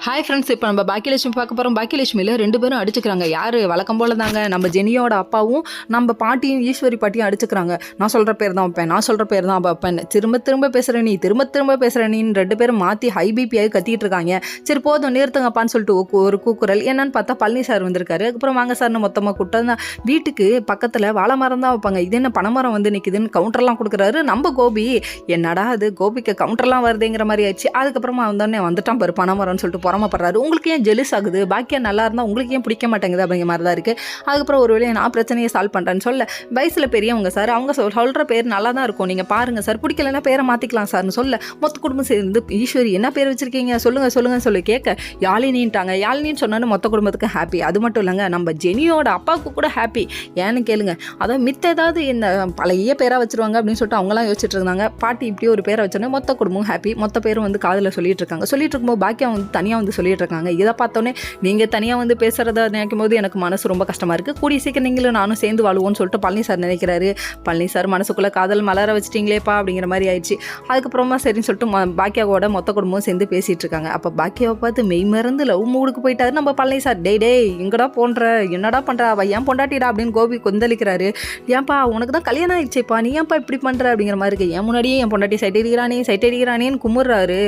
Hi friends, இப்போ நம்ம பாக்கியலட்சுமி பார்க்க போகிறோம். பாக்கியலட்சுமியில் 2 பேரும் அடிச்சுக்கிறாங்க. யார் வழக்கம் போல தாங்க நம்ம ஜெனியோட அப்பாவும் நம்ம பாட்டியும் ஈஸ்வரி பாட்டியும் அடிச்சுக்கிறாங்க. நான் சொல்கிற பேர் தான் வைப்பேன், நான் சொல்கிற பேர் தான் வைப்பேன், திரும்ப திரும்ப பேசுகிற நீ, திரும்ப திரும்ப பேசுகிற நீன்னு 2 பேரும் மாற்றி ஹை பிபியாகி கத்திட்டு இருக்காங்க. சரி போதும் நிறுத்துங்கப்பான்னு சொல்லிட்டு ஒரு கூக்குரல். என்னன்னு பார்த்தா பழனி சார் வந்திருக்காரு. அதுக்கப்புறம் வாங்க சார்னு மொத்தமாக கூட்டம். வீட்டுக்கு பக்கத்தில் வாழை மரம் தான் வைப்பாங்க, இது என்ன பனைமரம் வந்து நிற்குதுன்னு கவுண்டர்லாம் கொடுக்குறாரு நம்ம கோபி. என்னடா அது கோபிக்கு கவுண்டர்லாம் வருதுங்கிற மாதிரி ஆயிடுச்சு. அதுக்கப்புறமா வந்தோடனே வந்துட்டான் பாரு பனைமரம்னு சொல்லிட்டு புறமப்படுறாரு. உங்களுக்கு ஏன் ஜெலிஸ் ஆகுது? பாக்கியா நல்லா இருந்தால் உங்களுக்கு ஏன் பிடிக்க மாட்டேங்குது அப்படிங்கிற மாதிரி தான் இருக்குது. அதுக்கப்புறம் ஒரு வேலையை நான் பிரச்சனையை சால்வ் பண்ணுறேன்னு சொல்ல, வயசில் பெரியவங்க சார், அவங்க சொல்கிற பேர் நல்லா தான் இருக்கும், நீங்கள் பாருங்கள் சார், பிடிக்கலன்னா பேரை மாற்றிக்கலாம் சார்னு சொல்ல, மொத்த குடும்பம் சேர்ந்து ஈஸ்வரி என்ன பேர் வச்சுருக்கீங்க சொல்லுங்கன்னு சொல்லி கேட்க யாழினின்ட்டாங்க. யாழினின்னு சொன்னாலும் மொத்த குடும்பத்துக்கு ஹாப்பி. அது மட்டும் இல்லைங்க, நம்ம ஜெனியோட அப்பாவுக்கு கூட ஹாப்பி. ஏன்னு கேளுங்க, அதாவது மித்த ஏதாவது இந்த பழைய பேராக வச்சுருவாங்க அப்படின்னு சொல்லிட்டு அவங்களாம் யோசிச்சுட்டு இருந்தாங்க. பாட்டி இப்படி ஒரு பேரை வச்சோன்னே மொத்த குடும்பம் ஹாப்பி. மொத்த பேரும் வந்து காதில் சொல்லிட்டு இருக்காங்க. சொல்லிட்டு இருக்கும்போது பாக்கியா வந்து தனியாக வந்து சொல்லிட்டு இருக்காங்க. இதை பார்த்தோன்னே நீங்கள் தனியாக வந்து பேசுகிறத நினைக்கும் போது எனக்கு மனசு ரொம்ப கஷ்டமாக இருக்குது. கூடிய சீக்கிரம் நீங்களும் நானும் சேர்ந்து வாழுவோன்னு சொல்லிட்டு பழனி சார் நினைக்கிறாரு. பழனி சார் மனசுக்குள்ளே காதல் மலர வச்சிட்டிங்களேப்பா அப்படிங்கிற மாதிரி ஆயிடுச்சு. அதுக்கப்புறமா சரின்னு சொல்லிட்டு பாக்கியாவோட மொத்த குடும்பமும் சேர்ந்து பேசிகிட்டு இருக்காங்க. அப்போ பாக்கியாவை பார்த்து மெய் மறந்து லவ் மூடுக்கு போயிட்டாரு நம்ம பழனி சார். டே எங்கடா போன்ற, என்னடா பண்ணுற, அவ ஏன் பொண்டாட்டிடா அப்படின்னு கோபி கொந்தளிக்கிறாரு. ஏன்ப்பா உனக்கு தான் கல்யாணம் ஆயிடுச்சேப்பா, நீ ஏன்ப்பா இப்படி பண்ணுற அப்படிங்கிற மாதிரி இருக்குது. ஏன் முன்னாடியே என் பொண்டாட்டி சைட் அடிக்கிறானேன்னு கும்பிட்றாரு.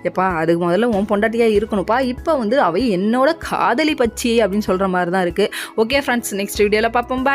எப்பா அதுக்கு முதல்ல உன் பொண்டாட்டியாக இருக்கணும்ப்பா, இப்போ வந்து அவை என்னோட காதலி பச்சி அப்படின்னு சொல்கிற மாதிரி தான் இருக்குது. ஓகே ஃப்ரெண்ட்ஸ், நெக்ஸ்ட் வீடியோவில் பார்ப்போம். பாய்.